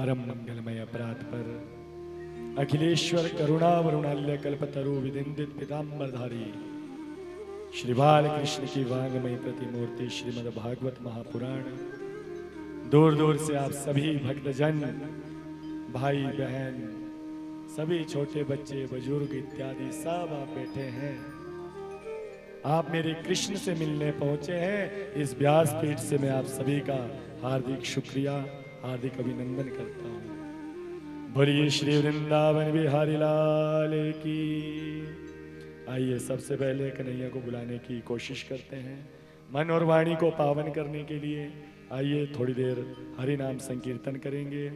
परम मंगलमय अपराध पर अखिलेश्वर करुणा वरुणाल्य कल्पतरु विदिंदित पीतांबरधारी श्री बाल कृष्ण की वांगमय प्रतिमूर्ति श्रीमद् भागवत महापुराण। दूर दूर से आप सभी भक्तजन, भाई बहन, सभी छोटे बच्चे बुजुर्ग इत्यादि सब आप बैठे हैं। आप मेरे कृष्ण से मिलने पहुंचे हैं। इस व्यासपीठ से मैं आप सभी का हार्दिक शुक्रिया, हार्दिक अभिनंदन करता हूं। बोलिए श्री वृंदावन बिहारी लाल की। आइए सबसे पहले कन्हैया को बुलाने की कोशिश करते हैं, मन और वाणी को पावन करने के लिए। आइए थोड़ी देर हरि नाम संकीर्तन करेंगे।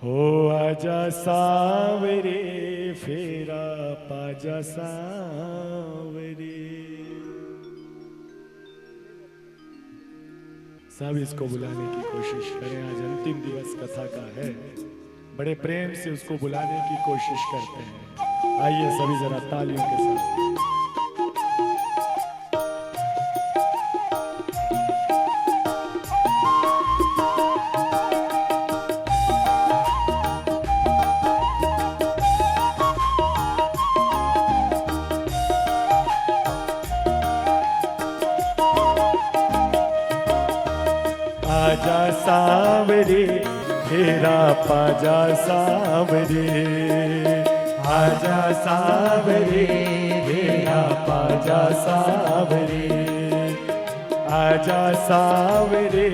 हो आजा सावरे फेरा पाजा सावरे। सब इसको बुलाने की कोशिश करें। आज अंतिम दिवस कथा का है, बड़े प्रेम से उसको बुलाने की कोशिश करते हैं। आइए सभी जरा तालियों के साथ। आजा सावरे तेरा पाजा सावरे। आजा सावरे तेरा पाजा सावरे। आजा सावरे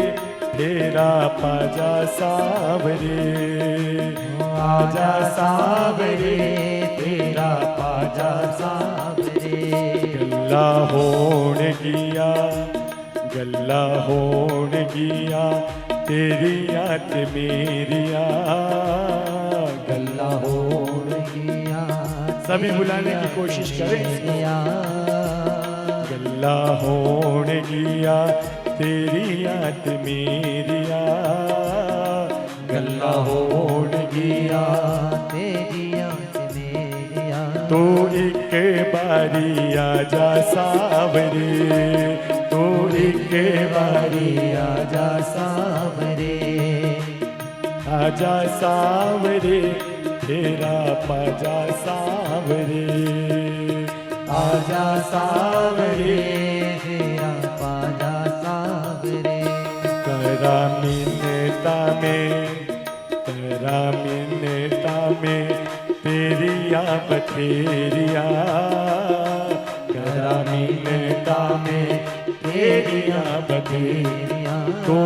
तेरा पाजा सावरे। आजा सावरे तेरा पाजा सावरे। गल्ला होण गिया, गल्ला होण गिया तेरिया ते मेरिया। गल्ला होण गिया, सभी बुलाने की कोशिश करें। गल्ला होण गिया तेरिया ते मेरिया। गल्ला होण गिया तेरिया ते मेरिया। तो एक बारी आजा सावरे, तो एक बारी आजा सावरे। आजा सावरे तेरा पाजा सावरे। आजा सावरे तेरा पाजा सावरे। करा मिन्नता में, करा मिन्नता में तेरिया बतेरिया। करा मिन्नता में तेरिया बतेरिया। तो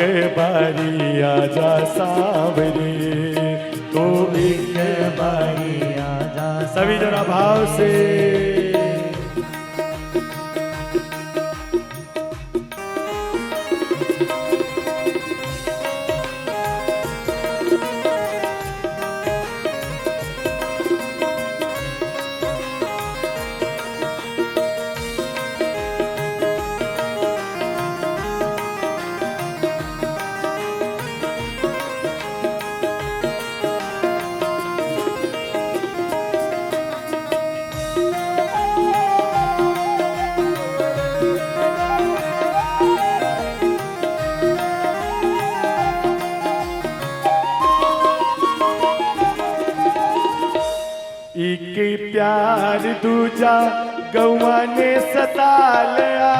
एक बारी आजा सावरे, तो एक बारी आजा। सभी जरा भाव से। एक प्यार दूजा गौआ ने सता लिया।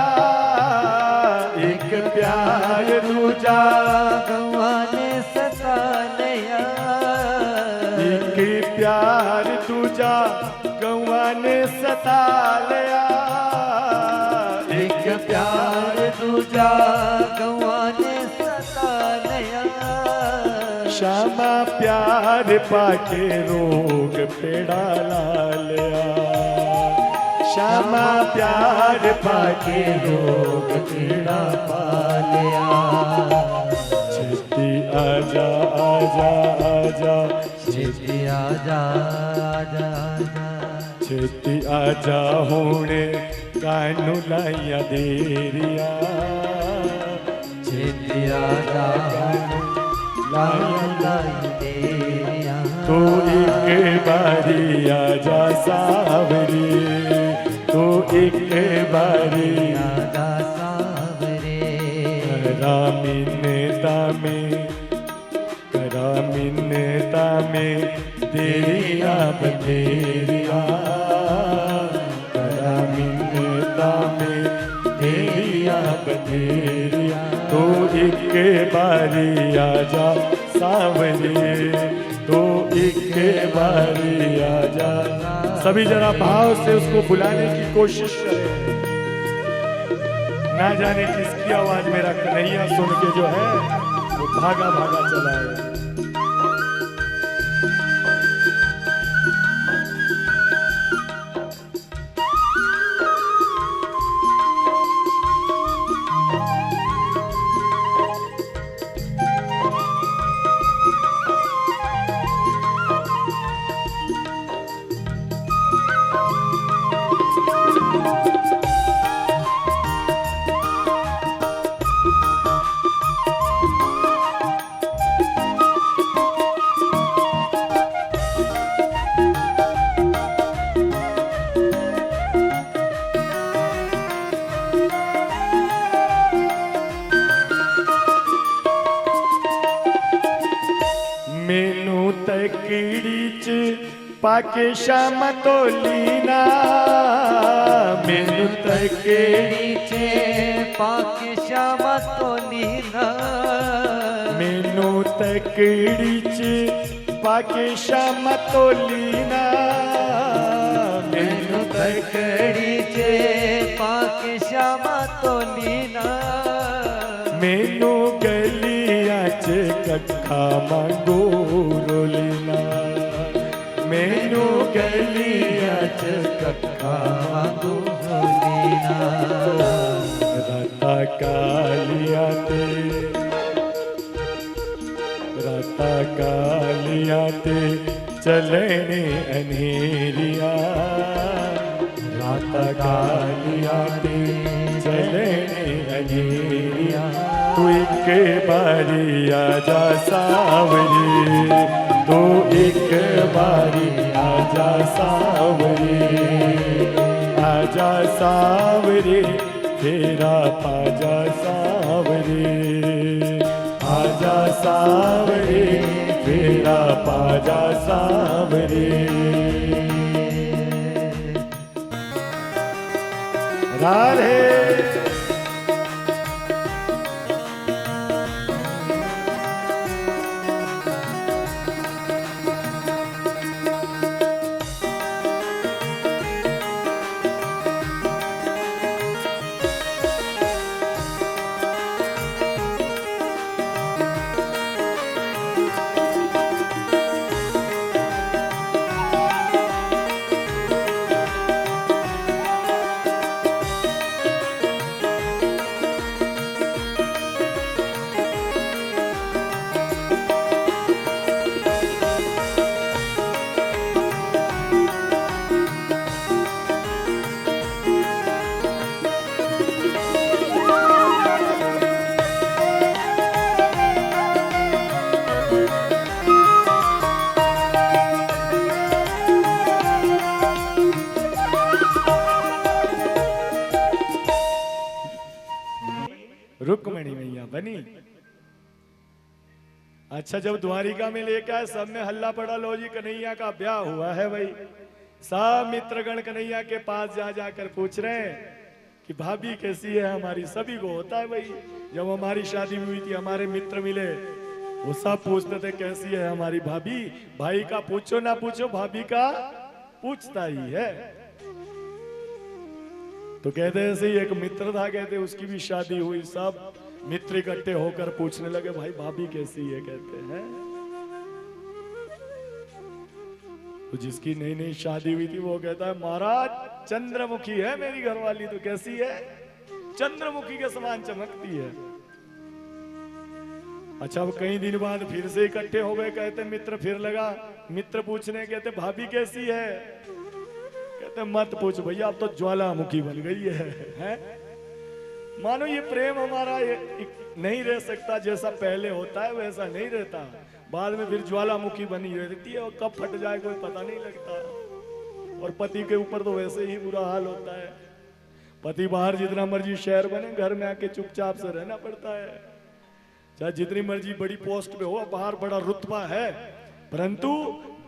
एक प्यार दूजा गौआ ने सता लिया। एक प्यार दूजा गौआ ने सता लिया। एक प्यार दूजा गौआ ने सता लिया। श्यामा प्यार पाके रोग पेड़ा ला लिया। श्यामा प्यार पाके रोग पेड़ा पा लिया। छेती आजा आजा आजा, छेती आजा आजा आजा। छेती आजा होने कानू लाइया देरिया। छेती आजा लाइया देरिया। तो एक बारी आजा सावरे, तो एक बारी आजा सावरे। मिन्नता में देरिया बथेरिया, करा मिन्नता में देरिया बथेरिया, तो एक बारी आजा सावरे, तो एक बारी आजा। सभी जरा भाव से उसको बुलाने की कोशिश करें। ना जाने किसकी आवाज मेरा कन्हैया सुन के जो है वो भागा भागा चला है। पाके शाम तो लीना, मेनू तकेड़ी चे पाके शाम तो लीना, मेनू तकेड़ी चे पाके शाम तो लीना, मेनू तकेड़ी चे पाके शाम तो लीना, मेनू गलियां च कट्ठा मांगो रोलीना, मेनू गलियां च कट्ठा मांगो रोलीना। राता कालियां ते, राता कालियां ते चलने अनेरिया, राता कालियां ते चलने अनेरिया, तू एक बारी आजा सावरी, तो एक बारी आजा सावरे, आजा सावरे, फेरा पाजा सावरे, आजा सावरे, फेरा पाजा सावरे। राधे रुक्मणी मैया बनी। अच्छा, जब द्वारिका में लेकर आए, सब में हल्ला पड़ा, लो जी कन्हैया का ब्याह हुआ है भाई। सब मित्रगण कन्हैया के पास जा जाकर पूछ रहे हैं कि भाभी कैसी है हमारी। सभी को होता है भाई, जब हमारी शादी हुई थी हमारे मित्र मिले, वो सब पूछते थे कैसी है हमारी भाभी। भाई का पूछो ना पूछो, भाभी का पूछता ही है। तो कहते ऐसे ही एक मित्र था, कहते उसकी भी शादी हुई, सब मित्र इकट्ठे होकर पूछने लगे भाई भाभी कैसी है। कहते हैं तो जिसकी नई नई शादी हुई थी वो कहता है महाराज चंद्रमुखी है मेरी घरवाली। तो कैसी है? चंद्रमुखी के समान चमकती है। अच्छा, अब कई दिन बाद फिर से इकट्ठे हो गए, कहते मित्र फिर लगा, मित्र पूछने, कहते भाभी कैसी है? कहते मत पूछ भैया, अब तो ज्वालामुखी बन गई है? मानो ये प्रेम हमारा ये नहीं रह सकता, जैसा पहले होता है वैसा नहीं रहता, बाद में फिर ज्वालामुखी बनी रहती है और कब फट जाए कोई पता नहीं लगता। और पति के ऊपर तो वैसे ही बुरा हाल होता है। पति बाहर जितना मर्जी शहर बने, घर में आके चुपचाप से रहना पड़ता है। चाहे जितनी मर्जी बड़ी पोस्ट पे हो, बाहर बड़ा रुतबा है, परंतु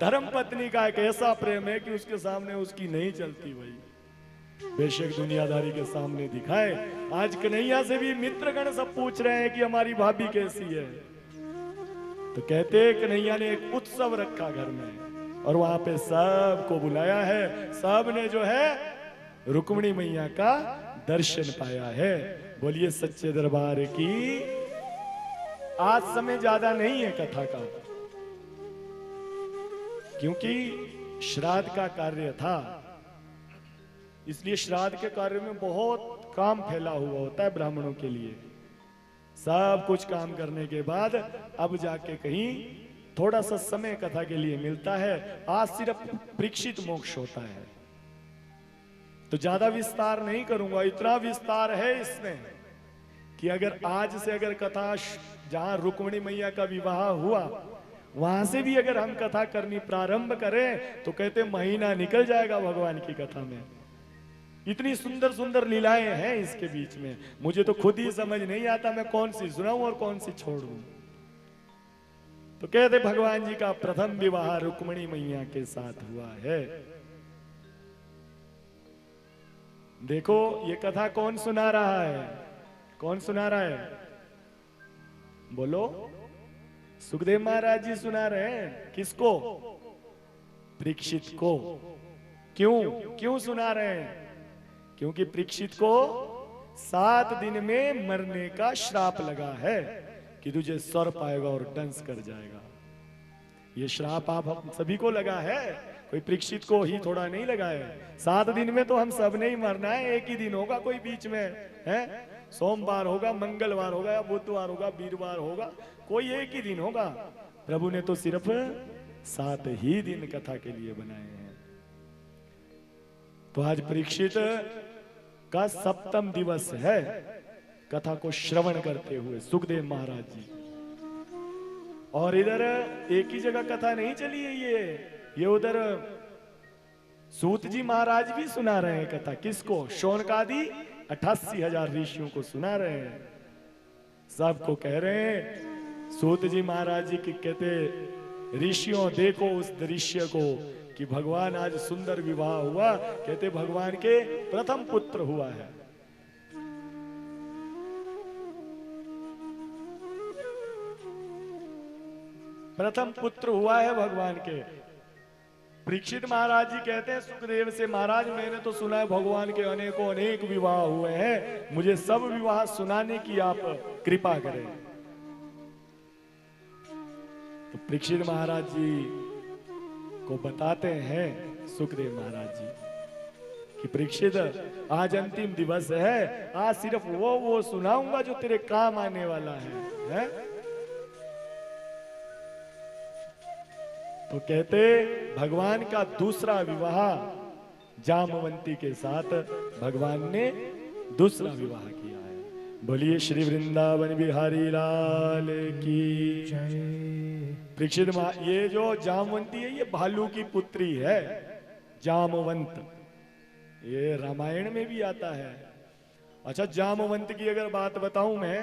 धर्म पत्नी का एक ऐसा प्रेम है कि उसके सामने उसकी नहीं चलती भाई। बेशक दुनियादारी के सामने दिखाए। आज कन्हैया से भी मित्रगण सब पूछ रहे हैं कि हमारी भाभी कैसी है, तो कहते कन्हैया ने एक उत्सव रखा घर में और वहां पे सबको बुलाया है। सब ने जो है रुक्मिणी मैया का दर्शन पाया है। बोलिए सच्चे दरबार की। आज समय ज्यादा नहीं है कथा का, क्योंकि श्राद्ध का कार्य था, इसलिए श्राद्ध के कार्य में बहुत काम फैला हुआ होता है ब्राह्मणों के लिए। सब कुछ काम करने के बाद अब जाके कहीं थोड़ा सा समय कथा के लिए मिलता है। आज सिर्फ परीक्षित मोक्ष होता है, तो ज्यादा विस्तार नहीं करूंगा। इतना विस्तार है इसमें कि अगर आज से अगर कथा जहां रुक्मिणी मैया का विवाह हुआ वहां से भी अगर हम कथा करनी प्रारंभ करें तो कहते महीना निकल जाएगा भगवान की कथा में। इतनी सुंदर सुंदर लीलाएं हैं इसके बीच में, मुझे तो खुद ही समझ नहीं आता मैं कौन सी सुनाऊं और कौन सी छोड़ूं। तो कहते भगवान जी का प्रथम विवाह रुक्मिणी मैया के साथ हुआ है। देखो ये कथा कौन सुना रहा है, कौन सुना रहा है, बोलो। सुखदेव महाराज जी सुना रहे हैं। किसको? परीक्षित को। क्यों क्यों सुना रहे हैं? क्योंकि परीक्षित को 7 दिन में मरने का श्राप लगा है कि तुझे सर्प आएगा और दंश कर जाएगा। ये श्राप आप हम सभी को लगा है, कोई परीक्षित को ही थोड़ा नहीं लगा है। 7 दिन में तो हम सब ने ही मरना है। एक ही दिन होगा कोई बीच में है, सोमवार होगा, मंगलवार होगा या बुधवार होगा, वीरवार होगा, कोई एक ही दिन होगा। प्रभु ने तो सिर्फ 7 ही दिन कथा के लिए बनाए हैं। तो आज परीक्षित का 7वां दिवस है कथा को श्रवण करते हुए सुखदेव महाराज जी। और इधर एक ही जगह कथा नहीं चली है, ये उधर सूत जी महाराज भी सुना रहे हैं कथा। किसको? शौनकादि 88,000 ऋषियों को सुना रहे हैं। सबको कह रहे हैं सूत जी महाराज जी की, कहते ऋषियों देखो उस दृश्य को कि भगवान आज सुंदर विवाह हुआ। कहते भगवान के प्रथम पुत्र हुआ है। प्रथम पुत्र हुआ है भगवान के। परीक्षित महाराज जी कहते हैं सुखदेव से, महाराज मैंने तो सुना है भगवान के अनेकों अनेक विवाह हुए हैं, मुझे सब विवाह सुनाने की आप कृपा करें। तो परीक्षित महाराज जी को बताते हैं सुखदेव महाराज जी कि परीक्षित आज अंतिम दिवस है, आज सिर्फ वो सुनाऊंगा जो तेरे काम आने वाला है? तो कहते भगवान का दूसरा विवाह जामवंती के साथ भगवान ने दूसरा विवाह किया है। बोलिए श्री वृंदावन बिहारी लाल की जय। परीक्षित ये जो जामवंती है ये भालू की पुत्री है, जामवंत। ये रामायण में भी आता है। अच्छा, जामवंत की अगर बात बताऊं मैं,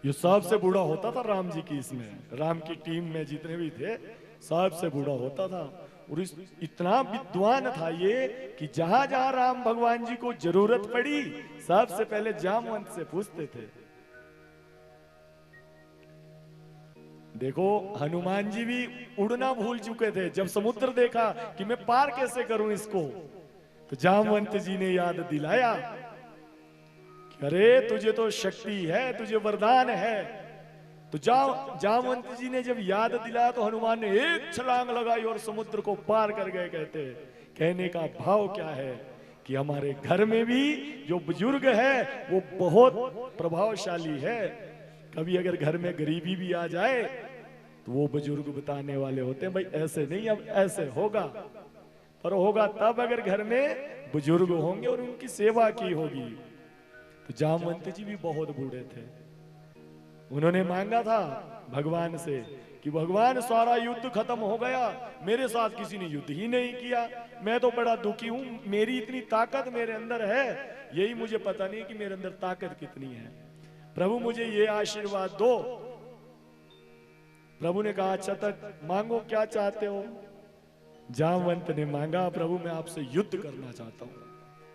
ये सबसे बूढ़ा होता था राम जी की, इसमें राम की टीम में जितने भी थे सबसे बूढ़ा होता था। और इतना विद्वान था ये कि जहां जहां राम भगवान जी को जरूरत पड़ी सबसे पहले जामवंत से पूछते थे। देखो हनुमान जी भी उड़ना भूल चुके थे, जब समुद्र देखा कि मैं पार कैसे करूं इसको, तो जामवंत जी ने याद दिलाया, अरे तुझे तो शक्ति है, तुझे वरदान है। तो जामवंत जी ने जब याद दिलाया तो हनुमान ने एक छलांग लगाई और समुद्र को पार कर गए। कहने का भाव क्या है कि हमारे घर में भी जो बुजुर्ग है वो बहुत प्रभावशाली है। कभी अगर घर में गरीबी भी आ जाए तो वो बुजुर्ग बताने वाले होते हैं, भाई ऐसे नहीं अब ऐसे होगा। पर होगा तब अगर घर में बुजुर्ग होंगे और उनकी सेवा की होगी। तो जामवंत जी भी बहुत बूढ़े थे। उन्होंने मांगा था भगवान से कि भगवान सारा युद्ध खत्म हो गया, मेरे साथ किसी ने युद्ध ही नहीं किया, मैं तो बड़ा दुखी हूं, मेरी इतनी ताकत मेरे अंदर है, यही मुझे पता नहीं कि मेरे अंदर ताकत कितनी है। प्रभु मुझे ये आशीर्वाद दो। प्रभु ने कहा अच्छा तक मांगो, क्या चाहते हो? जामवंत ने मांगा, प्रभु मैं आपसे युद्ध करना चाहता हूं,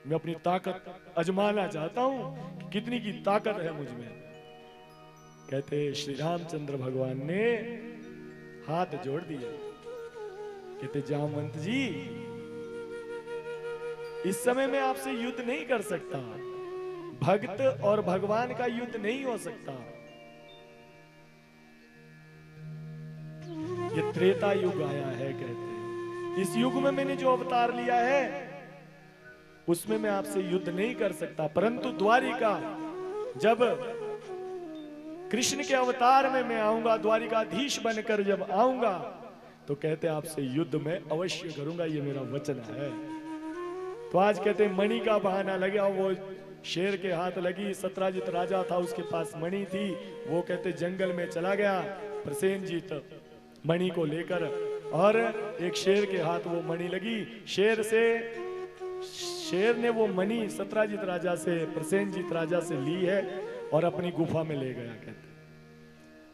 मैं अपनी ताकत आजमाना चाहता हूं कि कितनी की ताकत है मुझ में। कहते श्री रामचंद्र भगवान ने हाथ जोड़ दिए। कहते जामवंत जी, इस समय मैं आपसे युद्ध नहीं कर सकता, भक्त और भगवान का युद्ध नहीं हो सकता। ये त्रेता युग आया है, कहते इस युग में मैंने जो अवतार लिया है उसमें मैं आपसे युद्ध नहीं कर सकता, परंतु द्वारिका जब कृष्ण के अवतार में मैं आऊंगा, द्वारिकाधीश बनकर जब आऊंगा, तो कहते आपसे युद्ध में अवश्य करूंगा, ये मेरा वचन है। तो आज कहते मणि का बहाना लगा, वो शेर के हाथ लगी। सत्राजित राजा था, उसके पास मणि थी, वो कहते जंगल में चला गया प्रसेनजीत मणि को लेकर, और एक शेर के हाथ वो मणि लगी। शेर ने वो मणि सत्राजित राजा से, प्रसेनजीत राजा से ली है और अपनी गुफा में ले गया। कहते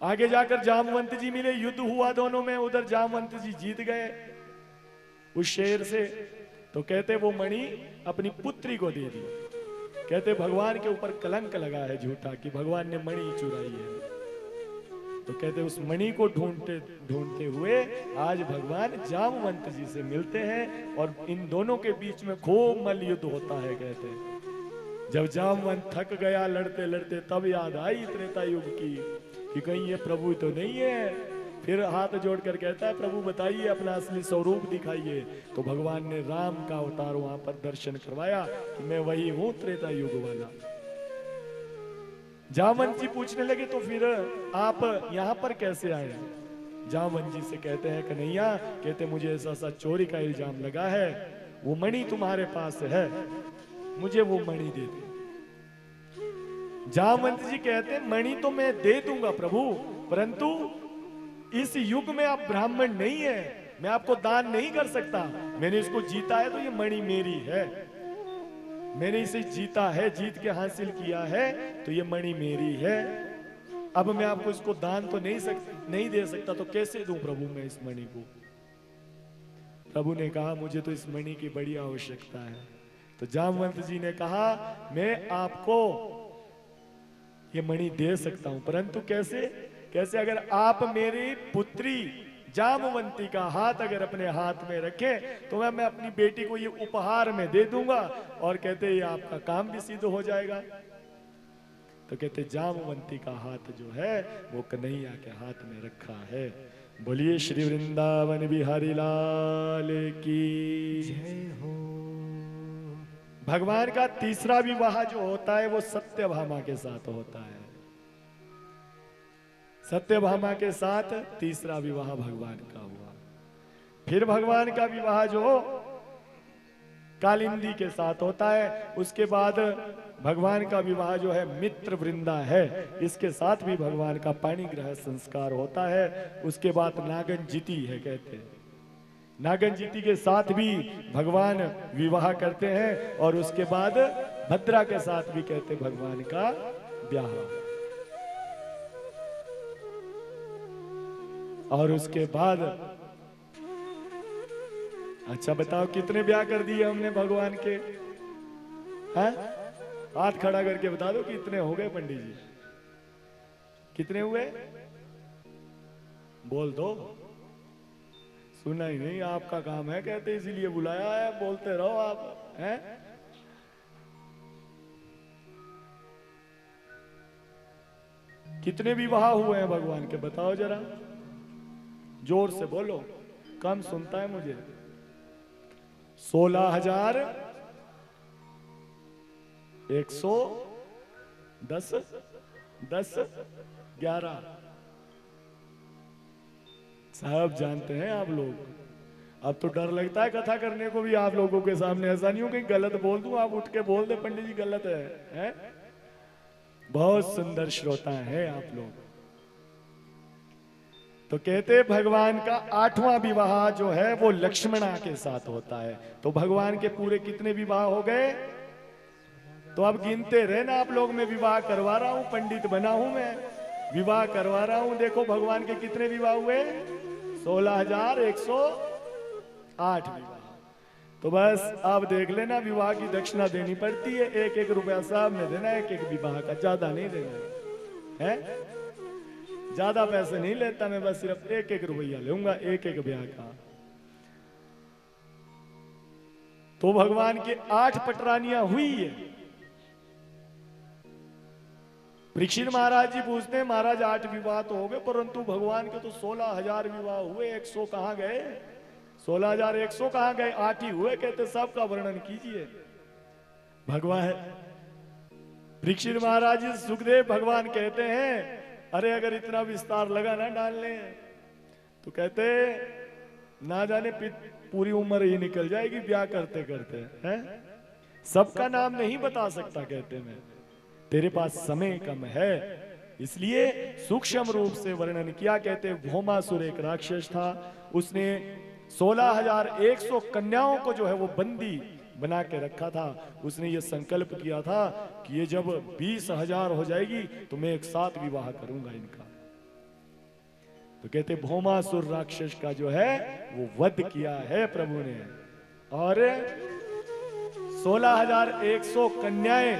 आगे जाकर जामवंत जी मिले, युद्ध हुआ दोनों में, उधर जामवंत जी जीत गए उस शेर से। तो कहते वो मणि अपनी पुत्री को दे दी। कहते भगवान के ऊपर कलंक लगा है झूठा कि भगवान ने मणि चुराई है। तो कहते उस मणि को ढूंढते ढूंढते हुए आज भगवान जामवंत जी से मिलते हैं और इन दोनों के बीच में खूब मल्ल युद्ध होता है। कहते जब जामवंत थक गया लड़ते लड़ते, तब याद आई त्रेता युग की कि कहीं ये प्रभु तो नहीं है। फिर हाथ जोड़कर कहता है प्रभु बताइए, अपना असली स्वरूप दिखाइए। तो भगवान ने राम का अवतार वहां पर दर्शन करवाया कि मैं वही हूं त्रेता युग वाला। जामवंत जी पूछने लगे तो फिर आप यहां पर कैसे आए? जामवंत जी से कहते हैं कन्हैया, कहते मुझे ऐसा सा चोरी का इल्जाम लगा है, वो मणि तुम्हारे पास है, मुझे वो मणि दे दे। जामवंत जी कहते मणि तो मैं दे दूंगा प्रभु, परंतु इस युग में आप ब्राह्मण नहीं है, मैं आपको दान नहीं कर सकता। मैंने इसको जीता है तो ये मणि मेरी है, मैंने इसे जीता है, जीत के हासिल किया है, तो ये मणि मेरी है। अब मैं आपको इसको दान तो नहीं दे सकता, तो कैसे दूं प्रभु मैं इस मणि को? प्रभु ने कहा मुझे तो इस मणि की बड़ी आवश्यकता है। तो जामवंत जी ने कहा मैं आपको ये मणि दे सकता हूं, परंतु कैसे? कैसे? अगर आप मेरी पुत्री जामवंती का हाथ अगर अपने हाथ में रखे तो मैं अपनी बेटी को ये उपहार में दे दूंगा, और कहते ये आपका काम भी सिद्ध हो जाएगा। तो कहते जामवंती का हाथ जो है वो कन्हैया के हाथ में रखा है। बोलिए श्री वृंदावन बिहारी लाल की जय हो। भगवान का तीसरा विवाह जो होता है वो सत्यभामा के साथ होता है। सत्यभामा के साथ तीसरा विवाह भगवान का हुआ। फिर भगवान का विवाह जो कालिंदी के साथ होता है। उसके बाद भगवान का विवाह जो है मित्र वृंदा है, इसके साथ भी भगवान का पाणिग्रह संस्कार होता है। उसके बाद नागन जीती है, कहते हैं नागन जीती के साथ भी भगवान विवाह करते हैं। और उसके बाद भद्रा के साथ भी कहते भगवान का ब्याह। और उसके बाद अच्छा बताओ कितने ब्याह कर दिए हमने भगवान के? हैं? हाथ खड़ा करके बता दो कितने हो गए पंडित जी, कितने हुए? बोल दो। सुना ही नहीं, आपका काम है कहते इसीलिए बुलाया है, बोलते रहो आप। हैं? कितने विवाह हुए हैं भगवान के बताओ जरा, जोर से बोलो, कम सुनता है मुझे। 16,110 11 सब जानते हैं आप लोग। अब तो डर लगता है कथा करने को भी आप लोगों के सामने। ऐसा नहीं हो कि गलत बोल दूं, आप उठ के बोल दे पंडित जी गलत है? बहुत सुंदर श्रोता है आप लोग। तो कहते भगवान का 8वां विवाह जो है वो लक्ष्मणा के साथ होता है। तो भगवान के पूरे कितने विवाह हो गए? तो अब गिनते रहे ना आप लोग, मैं विवाह करवा रहा हूं, पंडित बना हूं मैं, विवाह करवा रहा हूं। देखो भगवान के कितने विवाह हुए, 16,108 विवाह। तो बस आप देख लेना, विवाह की दक्षिणा देनी पड़ती है, 1-1 रुपया साहब में देना, एक विवाह का, ज्यादा नहीं देना है, ज्यादा पैसे नहीं लेता मैं, बस सिर्फ 1-1 रुपया लूंगा एक ब्याह का। तो भगवान के 8 पटरानियां हुई है। परीक्षित महाराज जी पूछते हैं, महाराज 8 विवाह तो हो गए, परंतु भगवान के तो 16,000 विवाह हुए, 100 कहां गए, 16,100 कहां गए, 8 ही हुए। कहते सबका वर्णन कीजिए। भगवान परीक्षित महाराज जी, सुखदेव भगवान कहते हैं, अरे अगर इतना विस्तार लगा ना डालने, तो कहते ना जाने पूरी उम्र ही निकल जाएगी ब्याह करते करते हैं, सबका नाम नहीं बता सकता। कहते मैं, तेरे पास समय कम है, इसलिए सूक्ष्म रूप से वर्णन किया। कहते भौमासुर एक राक्षस था, उसने 16,100 कन्याओं को जो है वो बंदी बना के रखा था। उसने ये संकल्प किया था कि ये जब 20,000 हो जाएगी तो मैं एक साथ विवाह करूंगा इनका। तो कहते भौमासुर राक्षस का जो है वो वध किया है प्रभु ने, और 16,100 कन्याएं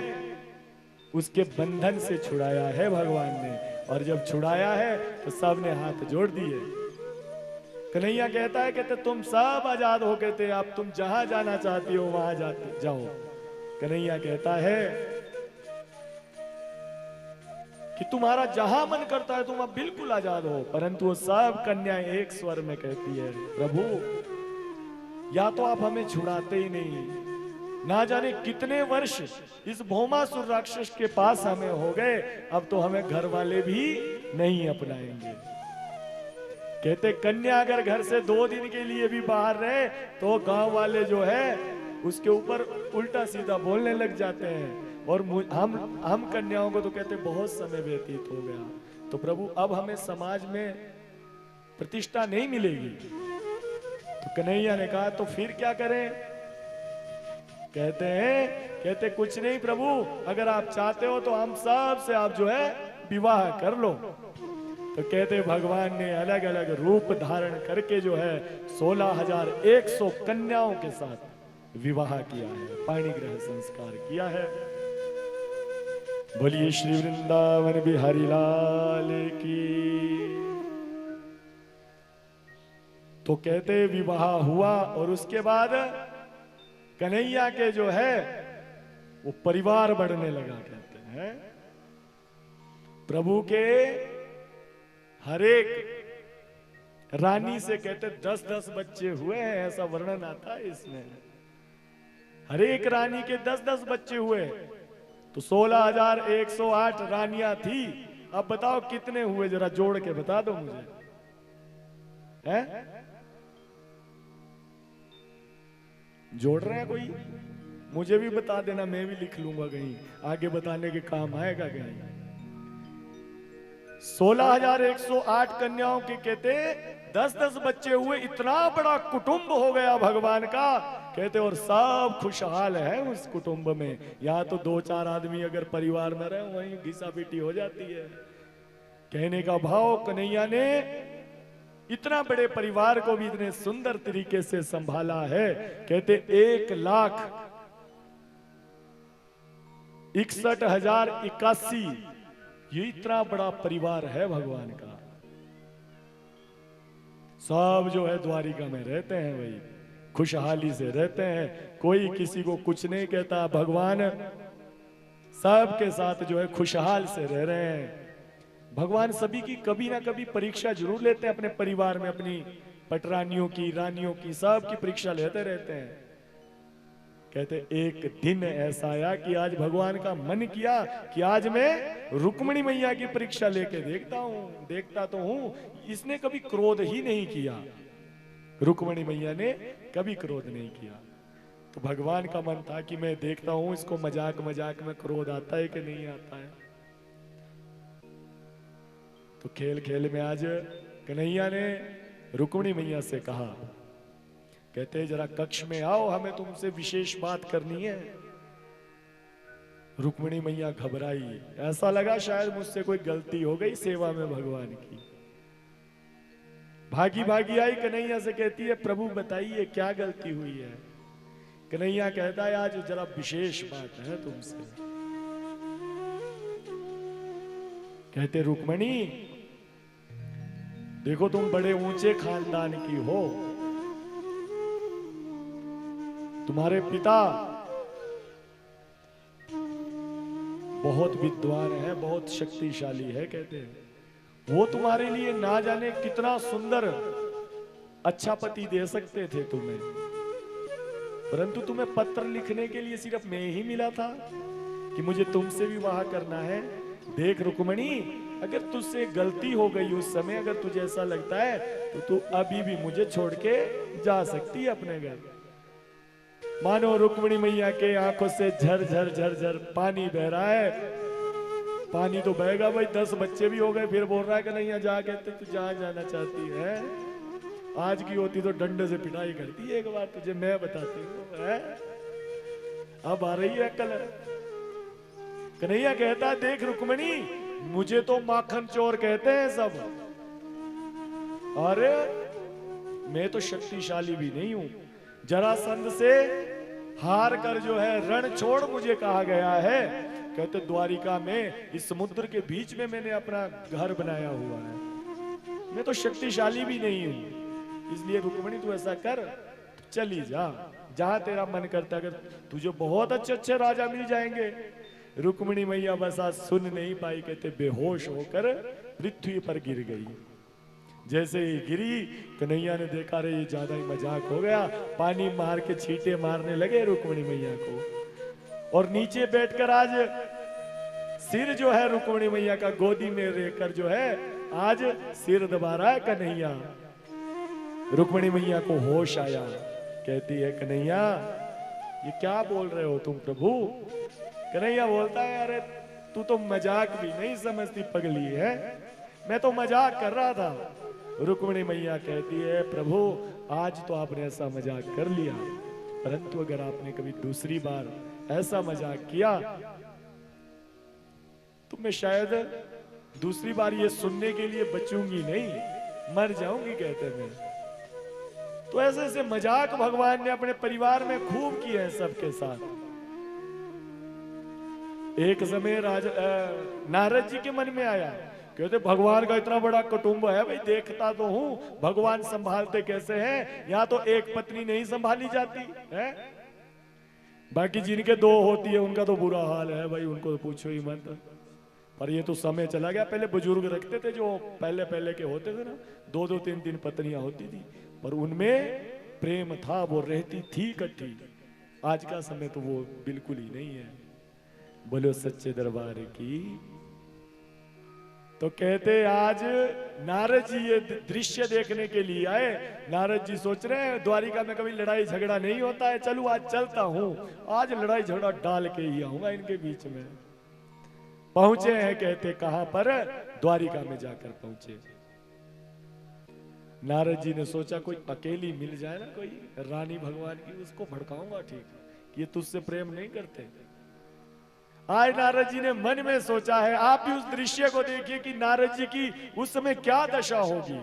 उसके बंधन से छुड़ाया है भगवान ने। और जब छुड़ाया है तो सब ने हाथ जोड़ दिए। कन्हैया कहता है, कहते तुम सब आजाद हो, कहते आप तुम जहां जाना चाहती हो वहां जाओ। कन्हैया कहता है कि तुम्हारा जहां मन करता है तुम अब बिल्कुल आजाद हो। परंतु वो सब कन्याएं एक स्वर में कहती है, प्रभु या तो आप हमें छुड़ाते ही नहीं, ना जाने कितने वर्ष इस भौमासुर राक्षस के पास हमें हो गए, अब तो हमें घर वाले भी नहीं अपनाएंगे। कहते कन्या अगर घर से 2 दिन के लिए भी बाहर रहे तो गांव वाले जो है उसके ऊपर उल्टा सीधा बोलने लग जाते हैं। और हम कन्याओं को तो कहते बहुत समय व्यतीत हो गया, तो प्रभु अब हमें समाज में प्रतिष्ठा नहीं मिलेगी। तो कन्हैया ने कहा तो फिर क्या करें। कहते कुछ नहीं प्रभु, अगर आप चाहते हो तो हम सब से आप जो है विवाह कर लो। तो कहते भगवान ने अलग अलग रूप धारण करके जो है 16,100 कन्याओं के साथ विवाह किया है, पाणी ग्रह संस्कार किया है। बोलिए श्री वृंदावन बिहारी लाल की। तो कहते विवाह हुआ और उसके बाद कन्हैया के जो है वो परिवार बढ़ने लगा। कहते हैं प्रभु के हर एक रानी से कहते 10-10 बच्चे हुए हैं, ऐसा वर्णन आता है इसमें। हर एक रानी के 10-10 बच्चे हुए। तो 16,108 रानियां थी। अब बताओ कितने हुए, जरा जोड़ के बता दो मुझे, हैं? जोड़ रहे हैं कोई? मुझे भी बता देना, मैं भी लिख लूंगा, कहीं आगे बताने के काम आएगा कहीं। 16,108 कन्याओं के कहते 10-10 बच्चे हुए, इतना बड़ा कुटुंब हो गया भगवान का। कहते और सब खुशहाल है उस कुटुंब में। यहाँ तो 2-4 आदमी अगर परिवार में रहे वहीं घिसा पीटी हो जाती है। कहने का भाव, कन्हैया ने इतना बड़े परिवार को भी इतने सुंदर तरीके से संभाला है। कहते 1,61,081 ये इतना बड़ा परिवार है भगवान का। सब जो है द्वारिका में रहते हैं, वही खुशहाली से रहते हैं, कोई किसी को कुछ नहीं कहता। भगवान सबके साथ जो है खुशहाल से रह रहे हैं। भगवान सभी की कभी ना कभी परीक्षा जरूर लेते हैं, अपने परिवार में अपनी पटरानियों की, रानियों की, सब की परीक्षा लेते रहते हैं। कहते एक दिन ऐसा आया कि आज भगवान का मन किया कि आज मैं रुक्मिणी मैया की परीक्षा लेके देखता तो हूं। इसने कभी क्रोध ही नहीं किया, रुक्मिणी मैया ने कभी क्रोध नहीं किया। तो भगवान का मन था कि मैं देखता हूं इसको मजाक मजाक में क्रोध आता है कि नहीं आता है। तो खेल खेल में आज कन्हैया ने रुक्मिणी मैया से कहा, कहते जरा कक्ष में आओ, हमें तुमसे विशेष बात करनी है। रुक्मिणी मैया घबराई, ऐसा लगा शायद मुझसे कोई गलती हो गई सेवा में भगवान की। भागी भागी आई, कन्हैया से कहती है प्रभु बताइए क्या गलती हुई है। कन्हैया कहता है आज जरा विशेष बात है तुमसे। कहते रुक्मिणी देखो तुम बड़े ऊंचे खानदान की हो, तुम्हारे पिता बहुत विद्वान है, बहुत शक्तिशाली है। कहते हैं वो तुम्हारे लिए ना जाने कितना सुंदर अच्छा पति दे सकते थे तुम्हें, परंतु तुम्हें पत्र लिखने के लिए सिर्फ मैं ही मिला था कि मुझे तुमसे विवाह करना है। देख रुक्मिणी अगर तुझसे गलती हो गई उस समय, अगर तुझे ऐसा लगता है तो तू अभी भी मुझे छोड़ के जा सकती है अपने घर। मानो रुक्मिणी मैया के आंखों से झर झर झर झर पानी बह रहा है। पानी तो बहेगा भाई, 10 बच्चे भी हो गए, फिर बोल रहा है कि नहीं जा, कहते तू जहां जाना चाहती है। आज की होती तो डंडे से पिटाई करती है, एक बार तुझे मैं बताती हूँ है? अब आ रही है अक्ल। कन्हैया कहता देख रुक्मिणी मुझे तो माखन चोर कहते हैं सब, अरे मैं तो शक्तिशाली भी नहीं हूं। जरासंध से हार कर जो है रण छोड़ मुझे कहा गया है। कहते द्वारिका में इस समुद्र के बीच में मैंने अपना घर बनाया हुआ है, मैं तो शक्तिशाली भी नहीं हूं। इसलिए रुक्मिणी तू ऐसा कर, चली जा जहां तेरा मन करता है। अगर तुझे बहुत अच्छे अच्छे राजा मिल जाएंगे। रुक्मिणी मैया बस आज सुन नहीं पाई, कहते बेहोश होकर पृथ्वी पर गिर गई। जैसे ही गिरी कन्हैया ने देखा रे ये ज्यादा ही मजाक हो गया, पानी मार के छींटे मारने लगे रुक्मिणी मैया को। और नीचे बैठकर आज सिर जो है रुक्मिणी मैया का गोदी में रहकर जो है आज सिर दबा रहा है कन्हैया। रुक्मिणी मैया को होश आया, कहती है कन्हैया ये क्या बोल रहे हो तुम प्रभु। कन्हैया बोलता है अरे तू तो मजाक भी नहीं समझती पगली है, मैं तो मजाक कर रहा था। रुक्मिणी मैया कहती है प्रभु आज तो आपने ऐसा मजाक कर लिया, परंतु अगर आपने कभी दूसरी बार ऐसा मजाक किया तो मैं शायद दूसरी बार ये सुनने के लिए बचूंगी नहीं, मर जाऊंगी। कहते मैं तो ऐसे ऐसे मजाक भगवान ने अपने परिवार में खूब किए हैं सबके साथ। एक समय नारद जी के मन में आया, कहते भगवान का इतना बड़ा कुटुंब है भाई, देखता तो हूं भगवान संभालते कैसे हैं। यहाँ तो एक पत्नी नहीं संभाली जाती है, बाकी जिनके 2 होती है उनका तो बुरा हाल है भाई, उनको तो पूछो ही मत। पर ये तो समय चला गया, पहले बुजुर्ग रखते थे जो पहले पहले के होते थे ना, 2-2 3-3 पत्नियां होती थी, पर उनमें प्रेम था, वो रहती थी इकट्ठी। आज का समय तो वो बिल्कुल ही नहीं है। बोलो सच्चे दरबार की। तो कहते आज नारद जी ये दृश्य देखने के लिए आए। नारद जी सोच रहे हैं द्वारिका में कभी लड़ाई झगड़ा नहीं होता है, चलू आज चलता हूं, आज लड़ाई झगड़ा डाल के ही आऊंगा इनके बीच में। पहुंचे हैं, कहते कहां पर, द्वारिका में जाकर पहुंचे। नारद जी ने सोचा कोई अकेली मिल जाए ना कोई रानी भगवान की, उसको भड़काऊंगा ठीक, ये तुझसे प्रेम नहीं करते। आज नारद जी ने मन में सोचा है, आप भी उस दृश्य को देखिए कि नारद जी की उस समय क्या दशा होगी।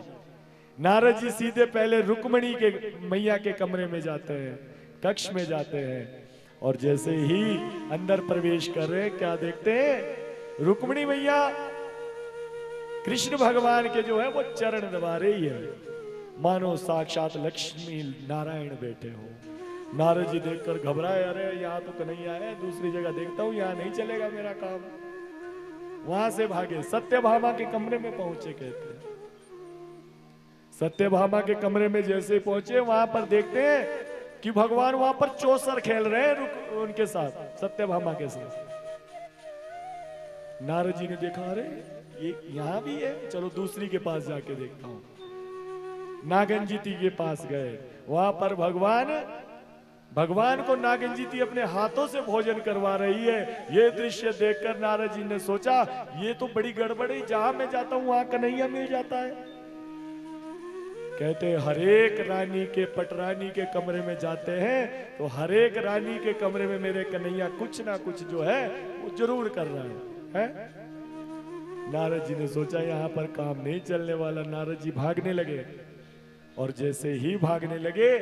नारद जी सीधे पहले रुक्मिणी के मैया के कमरे में जाते हैं, कक्ष में जाते हैं, और जैसे ही अंदर प्रवेश कर रहे हैं क्या देखते हैं, रुक्मिणी मैया कृष्ण भगवान के जो है वो चरण दबा रही है, मानो साक्षात लक्ष्मी नारायण बैठे हो। नारद जी देखकर घबराए, अरे यहाँ तो कन्हैया है, दूसरी जगह देखता हूँ, यहाँ नहीं चलेगा मेरा काम। वहां से भागे, सत्यभामा के कमरे में पहुंचे। कहते हैं सत्यभामा के कमरे में जैसे पहुंचे, वहां पर देखते हैं कि भगवान वहां पर चौसर खेल रहे हैं उनके साथ, सत्यभामा के साथ। नारद जी ने देखा अरे ये यहां भी है, चलो दूसरी के पास जाके देखता हूं। नागनजीती के पास गए, वहां पर भगवान को नागनजीती अपने हाथों से भोजन करवा रही है। ये दृश्य देखकर नारद जी ने सोचा ये तो बड़ी गड़बड़ है, जहां मैं जाता हूं वहां कन्हैया मिल जाता है। कहते हर एक रानी के पटरानी के कमरे में जाते हैं तो हर एक रानी के कमरे में मेरे कन्हैया कुछ ना कुछ जो है वो जरूर कर रहा है? नारद जी ने सोचा यहाँ पर काम नहीं चलने वाला। नारद जी भागने लगे और जैसे ही भागने लगे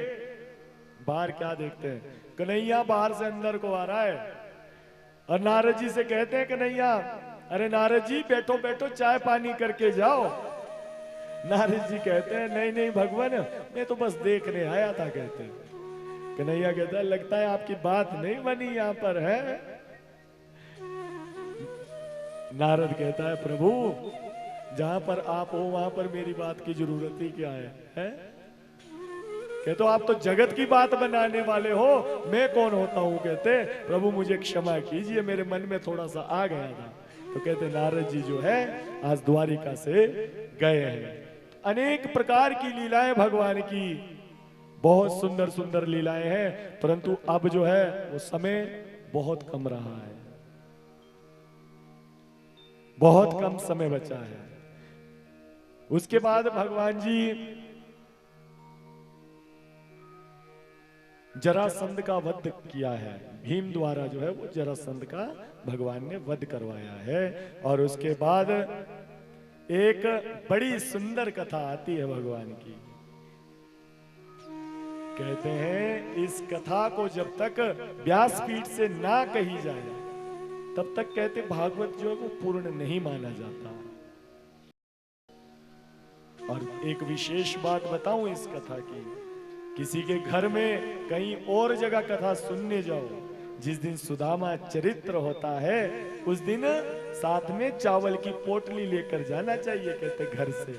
बाहर क्या देखते हैं, कन्हैया बाहर से अंदर को आ रहा है और नारद जी से कहते हैं कन्हैया, अरे नारद जी बैठो बैठो चाय पानी करके जाओ। नारद जी कहते हैं नहीं नहीं भगवान, मैं तो बस देखने आया था। कहते हैं कन्हैया कहता है लगता है आपकी बात नहीं बनी यहाँ पर है। नारद कहता है प्रभु जहां पर आप हो वहां पर मेरी बात की जरूरत ही क्या है? कहते तो आप तो जगत की बात बनाने वाले हो, मैं कौन होता हूं? कहते प्रभु मुझे क्षमा कीजिए, मेरे मन में थोड़ा सा आ गया था। तो कहते नारद जी जो है आज द्वारिका से गए हैं। अनेक प्रकार की लीलाएं भगवान की, बहुत सुंदर सुंदर लीलाएं हैं, परंतु अब जो है वो समय बहुत कम रहा है, बहुत कम समय बचा है। उसके बाद भगवान जी जरासंध का वध किया है। भीम द्वारा जो है वो जरासंध का भगवान ने वध करवाया है। और उसके बाद एक बड़ी सुंदर कथा आती है भगवान की। कहते हैं इस कथा को जब तक व्यासपीठ से ना कही जाए तब तक कहते भागवत जो है वो पूर्ण नहीं माना जाता। और एक विशेष बात बताऊं इस कथा की, किसी के घर में कहीं और जगह कथा सुनने जाओ, जिस दिन सुदामा चरित्र होता है उस दिन साथ में चावल की पोटली लेकर जाना चाहिए। कहते घर से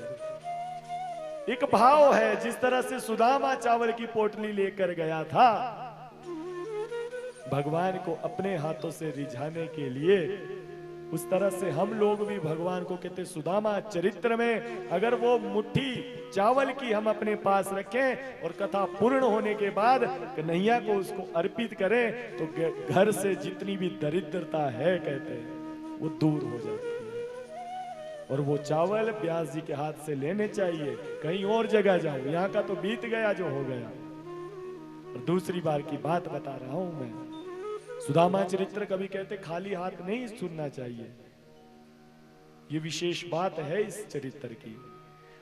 एक भाव है, जिस तरह से सुदामा चावल की पोटली लेकर गया था भगवान को अपने हाथों से रिझाने के लिए, उस तरह से हम लोग भी भगवान को कहते सुदामा चरित्र में अगर वो मुट्ठी चावल की हम अपने पास रखें और कथा पूर्ण होने के बाद कन्हैया को उसको अर्पित करें तो घर से जितनी भी दरिद्रता है कहते हैं वो दूर हो जाती है। और वो चावल व्यास जी के हाथ से लेने चाहिए। कहीं और जगह जाओ, यहाँ का तो बीत गया जो हो गया। और दूसरी बार की बात बता रहा हूं मैं, सुदामा चरित्र कभी कहते खाली हाथ नहीं सुनना चाहिए। ये विशेष बात है इस चरित्र की।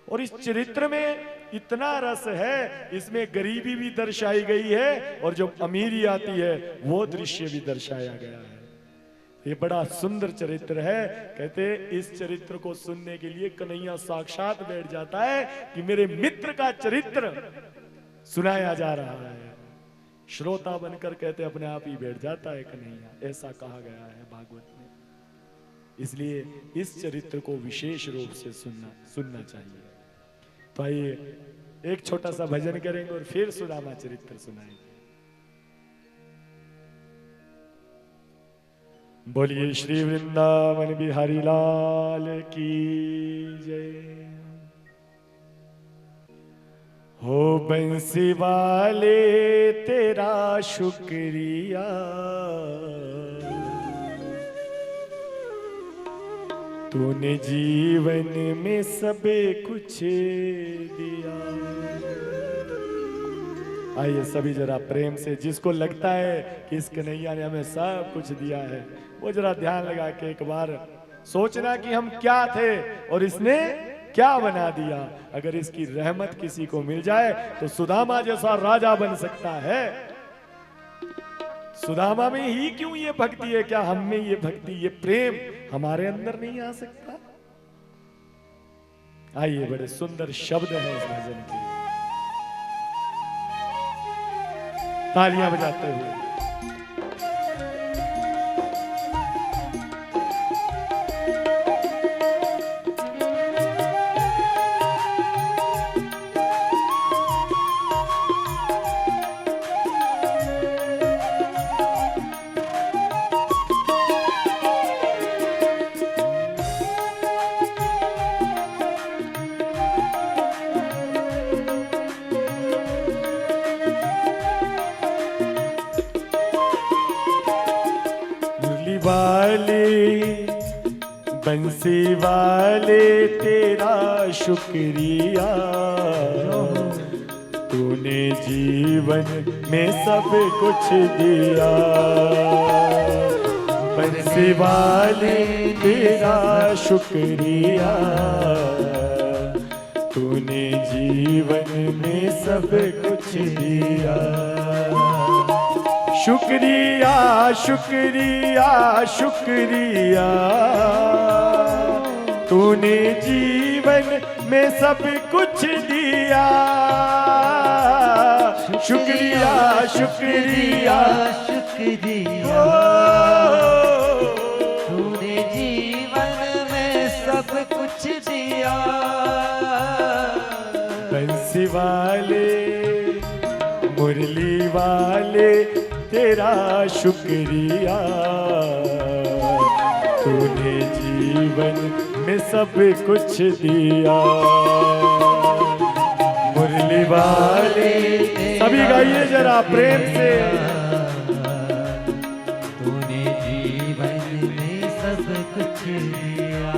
और इस चरित्र में इतना रस है, इसमें गरीबी भी दर्शाई गई है और जो अमीरी आती है वो दृश्य भी दर्शाया गया है। ये बड़ा सुंदर चरित्र है। कहते इस चरित्र को सुनने के लिए कन्हैया साक्षात बैठ जाता है कि मेरे मित्र का चरित्र सुनाया जा रहा है। श्रोता बनकर कहते अपने आप ही बैठ जाता है कन्हैया, ऐसा कहा गया है भागवत में। इसलिए इस चरित्र को विशेष रूप से सुनना चाहिए। तो आइए एक छोटा सा भजन करेंगे और फिर सुदामा चरित्र सुनाएंगे। बोलिए श्री वृंदावन बिहारी लाल की जय। हो बंसी वाले तेरा शुक्रिया, तूने जीवन में सब कुछ दिया। आइए सभी जरा प्रेम से, जिसको लगता है कि इस कन्हैया ने हमें सब कुछ दिया है वो जरा ध्यान लगा के एक बार सोचना कि हम क्या थे और इसने क्या बना दिया। अगर इसकी रहमत किसी को मिल जाए तो सुदामा जैसा राजा बन सकता है। सुदामा में ही क्यों ये भक्ति है, क्या हम में ये भक्ति ये प्रेम हमारे अंदर नहीं आ सकता? आइए बड़े सुंदर शब्द हैं इस भजन के, तालियां बजाते हुए। बंसी वाले तेरा शुक्रिया, तूने जीवन में सब कुछ दिया। बंसी वाले तेरा शुक्रिया, तूने जीवन में सब कुछ दिया। शुक्रिया शुक्रिया शुक्रिया, तूने जीवन में सब कुछ दिया। शुक्रिया शुक्रिया शुक्रिया, तूने जीवन में सब कुछ दिया। बंसी वाले मुरली वाले तेरा शुक्रिया, तूने जीवन में सब कुछ दिया। मुरली वाले सभी गाइए जरा प्रेम से। तूने जीवन में सब कुछ दिया।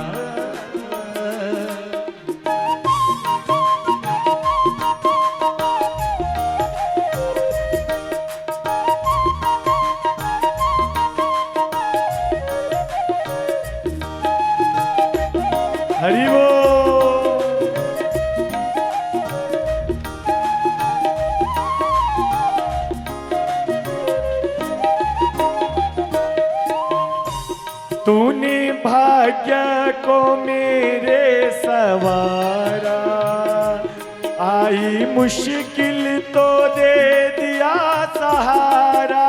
हरि बोल। तूने भाग्य को मेरे सवारा, आई मुश्किल तो दे दिया सहारा।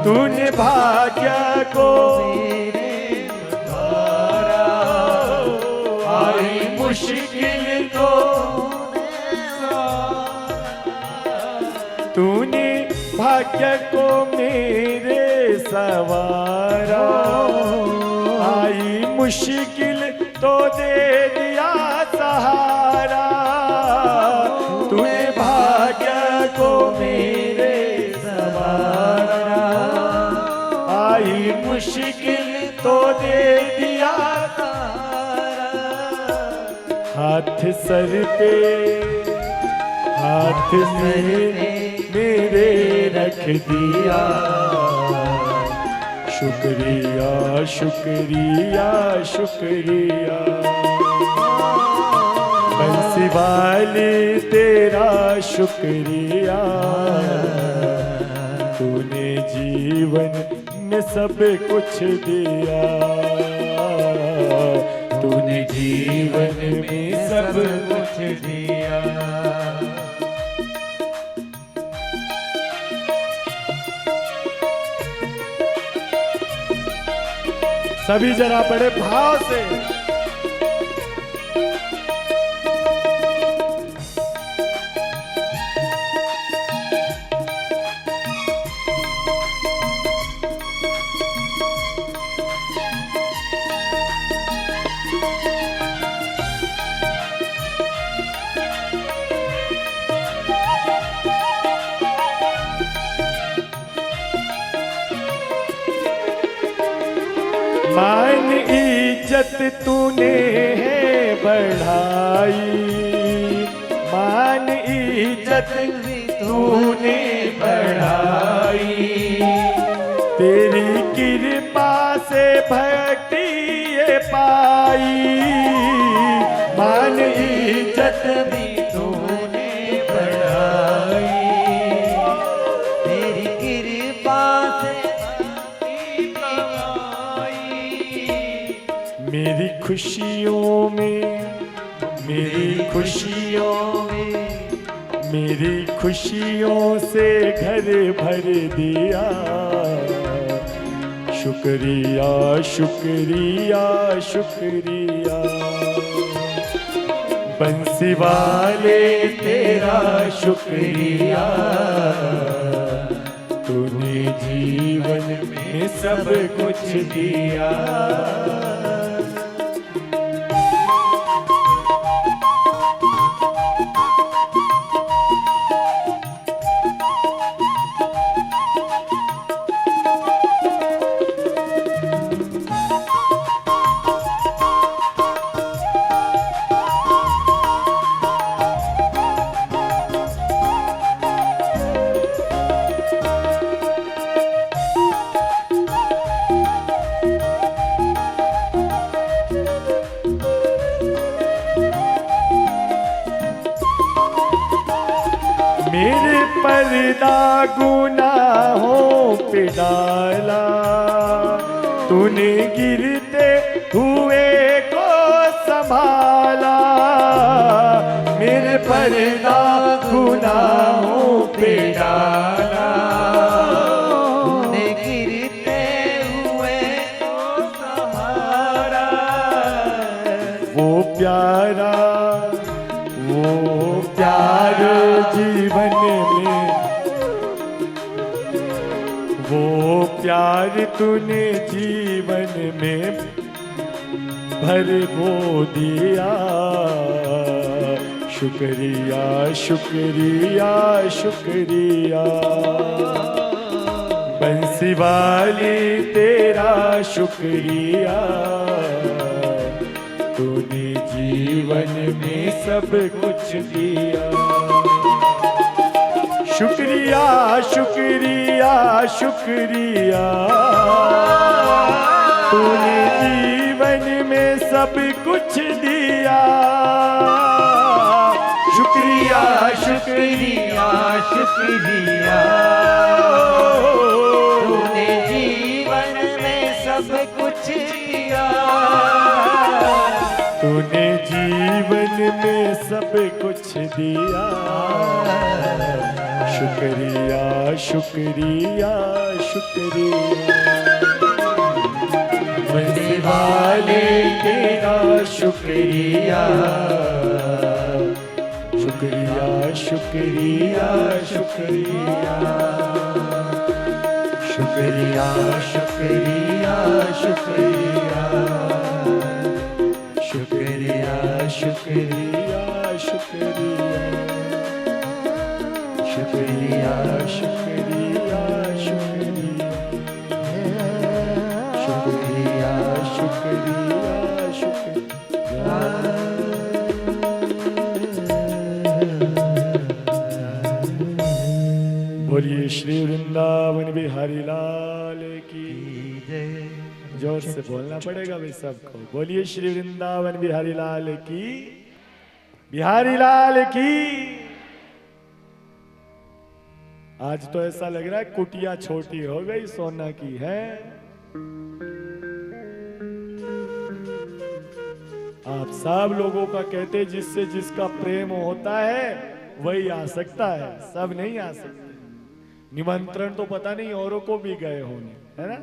तूने भाग्य को मेरे सवारा, आई मुश्किल तो तूने भाग्य को मेरे सवारा, आई मुश्किल तो दे दिया सहारा। तूने भाग्य को मेरे सवारा, आई मुश्किल तो दे दिया सहारा। हाथ सर पे हाथ मेरे रख दिया। शुक्रिया शुक्रिया शुक्रिया, बंसी वाले तेरा शुक्रिया, तूने जीवन में सब कुछ दिया। तूने जीवन में सब कुछ दिया। सभी जरा बड़े भाव से मान इज्जत तूने है बढ़ाई, मान इज्जत तूने बढ़ाई। तेरी कृपा से भक्ति ये पाई, मान इज्जत भी तूने बढ़ाई। तेरी कृपा से मेरी खुशियों में मेरी खुशियों में मेरी खुशियों से घर भर दिया। शुक्रिया शुक्रिया शुक्रिया, बंसी वाले तेरा शुक्रिया, तूने जीवन में सब कुछ दिया। मेरे पर्दा गुनाहों पे डाला, तूने गिरते हुए को संभाला। मेरे पर्दा गुनाहों पे डाला, तूने गिरते हुए को संभाला। वो प्यारा, वो प्यार जीवन में, वो प्यार तूने जीवन में भर वो दिया। शुक्रिया शुक्रिया शुक्रिया, बंसी वाली तेरा शुक्रिया। तूने जीवन में सब कुछ दिया। शुक्रिया शुक्रिया शुक्रिया, तूने जीवन में सब कुछ दिया। शुक्रिया शुक्रिया शुक्रिया, तूने जीवन में सब कुछ दिया। तूने जीवन में सब कुछ दिया। शुक्रिया शुक्रिया शुक्रिया, बंसी वाले तेरा शुक्रिया। शुक्रिया शुक्रिया शुक्रिया, शुक्रिया शुक्रिया शुक्रिया, शुक्रिया शुक्रिया शुक्रिया, शुक्रिया शुक्रिया शुक्रिया, शुक्रिया शुक्रिया शुक्रिया। बोलिए श्री वृंदावन बिहारी लाल की जय। जोर से बोलना पड़ेगा भाई सबको। बोलिए श्री वृंदावन बिहारी लाल की, बिहारी लाल की। आज तो ऐसा लग रहा है कुटिया छोटी हो गई सोना की है। आप सब लोगों का कहते जिससे जिसका प्रेम होता है वही आ सकता है, सब नहीं आ सकते। निमंत्रण तो पता नहीं औरों को भी गए होंगे, है ना,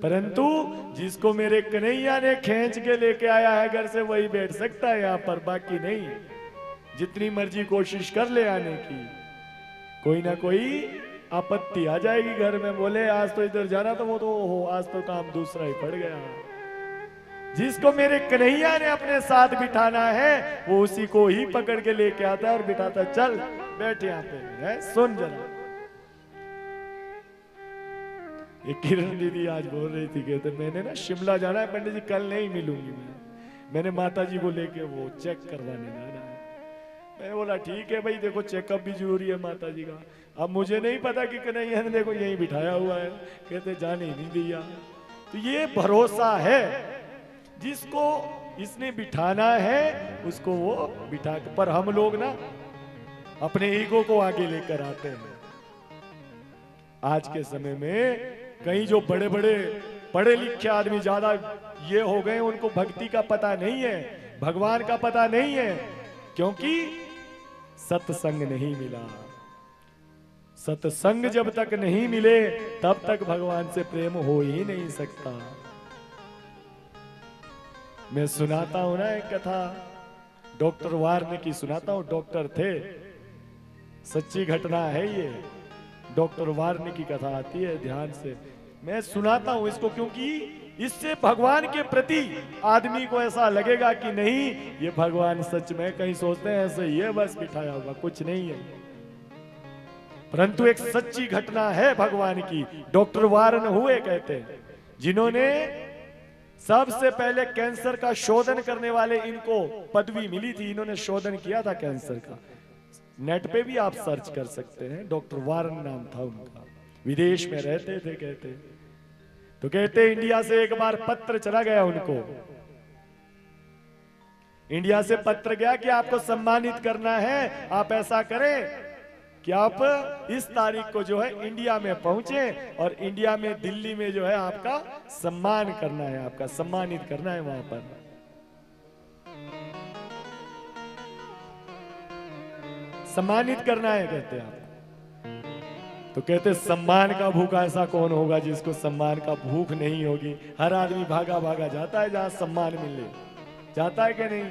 परंतु जिसको मेरे कन्हैया ने खींच के लेके आया है घर से वही बैठ सकता है यहाँ पर, बाकी नहीं। जितनी मर्जी कोशिश कर ले आने की, कोई ना कोई आपत्ति आ जाएगी घर में। बोले आज तो इधर जाना, तो वो तो हो आज तो काम दूसरा ही पड़ गया। जिसको मेरे कन्हैया ने अपने साथ बिठाना है वो उसी को ही पकड़ के लेके आता है और बिठाता, चल बैठ यहाँ पे, है सुन जरा। ये किरण दीदी आज बोल रही थी, कहते मैंने ना शिमला जाना है पंडित जी, कल नहीं मिलूंगी मैंने माता जी को लेके वो चेक करवाने जाना है। मैं बोला ठीक है भाई, देखो चेकअप भी जरूरी है माता जी का। अब मुझे नहीं पता कि कन्हैया ने देखो यहीं बिठाया हुआ है, कहते जाने ही नहीं दिया। तो ये भरोसा है, जिसको इसने बिठाना है उसको वो बिठा। पर हम लोग ना अपने ईगो को आगे लेकर आते हैं। आज के समय में कई जो बड़े बड़े पढ़े लिखे आदमी ज्यादा ये हो गए, उनको भक्ति का पता नहीं है, भगवान का पता नहीं है, क्योंकि सत्संग नहीं मिला। सत्संग जब तक नहीं मिले तब तक भगवान से प्रेम हो ही नहीं सकता। मैं सुनाता हूं ना एक कथा, डॉक्टर वार्न की सुनाता हूं। डॉक्टर थे, सच्ची घटना है ये, डॉक्टर वार्न की कथा आती है, ध्यान से मैं सुनाता हूं इसको, क्योंकि इससे भगवान के प्रति आदमी को ऐसा लगेगा कि नहीं ये भगवान सच में, कहीं सोचते हैं ऐसे ही है बस बिठाया हुआ, कुछ नहीं है, परंतु एक सच्ची घटना है भगवान की। डॉक्टर वार्न हुए कहते हैं, जिन्होंने सबसे पहले कैंसर का शोधन करने वाले, इनको पदवी मिली थी, इन्होंने शोधन किया था कैंसर का। नेट पे भी आप सर्च कर सकते हैं, डॉक्टर वार्न नाम था उनका, विदेश में रहते थे कहते। तो कहते इंडिया से एक बार पत्र चला गया उनको, इंडिया से पत्र गया कि आपको सम्मानित करना है, आप ऐसा करें कि आप इस तारीख को जो है इंडिया में पहुंचे और इंडिया में दिल्ली में जो है आपका सम्मान करना है, आपका सम्मानित करना है वहां पर। सम्मानित करना है कहते हैं आपको। तो कहते सम्मान का भूखा ऐसा कौन होगा जिसको सम्मान का भूख नहीं होगी। हर आदमी भागा भागा जाता है जहां सम्मान मिले, जाता है कि नहीं।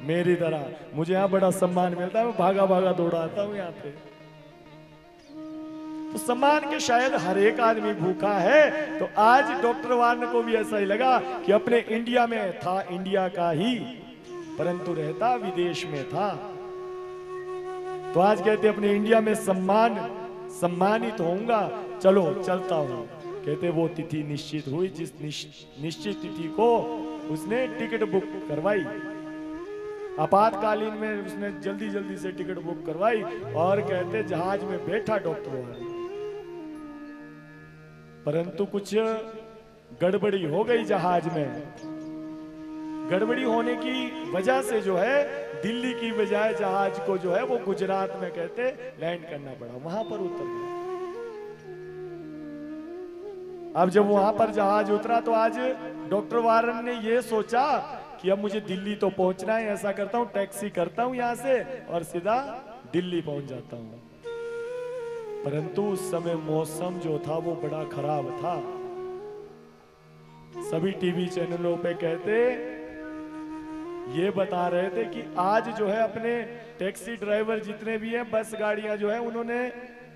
मेरी तरह मुझे यहाँ बड़ा सम्मान मिलता है, मैं भागा भागा दौड़ा आता हूँ यहाँ पे। तो सम्मान के शायद हर एक आदमी भूखा है। तो आज डॉक्टर वार्न को भी ऐसा ही लगा कि अपने इंडिया में था, इंडिया का ही, परंतु रहता विदेश में था। तो आज कहते अपने इंडिया में सम्मानित होऊंगा, चलो चलता हूं। कहते वो तिथि निश्चित हुई, जिस निश्चित तिथि को उसने टिकट बुक करवाई, आपातकालीन में उसने जल्दी जल्दी से टिकट बुक करवाई और कहते जहाज में बैठा डॉक्टर वार्न। परंतु कुछ गड़बड़ी हो गई जहाज में। गड़बड़ी होने की वजह से जो है दिल्ली की बजाय जहाज को जो है वो गुजरात में कहते लैंड करना पड़ा, वहां पर उतर गया। अब जब वहां पर जहाज उतरा तो आज डॉक्टर वार्न ने ये सोचा कि अब मुझे दिल्ली तो पहुंचना है, ऐसा करता हूं टैक्सी करता हूं यहां से और सीधा दिल्ली पहुंच जाता हूं। परंतु उस समय मौसम जो था वो बड़ा खराब था। सभी टीवी चैनलों पे कहते ये बता रहे थे कि आज जो है अपने टैक्सी ड्राइवर जितने भी हैं, बस गाड़ियां जो है उन्होंने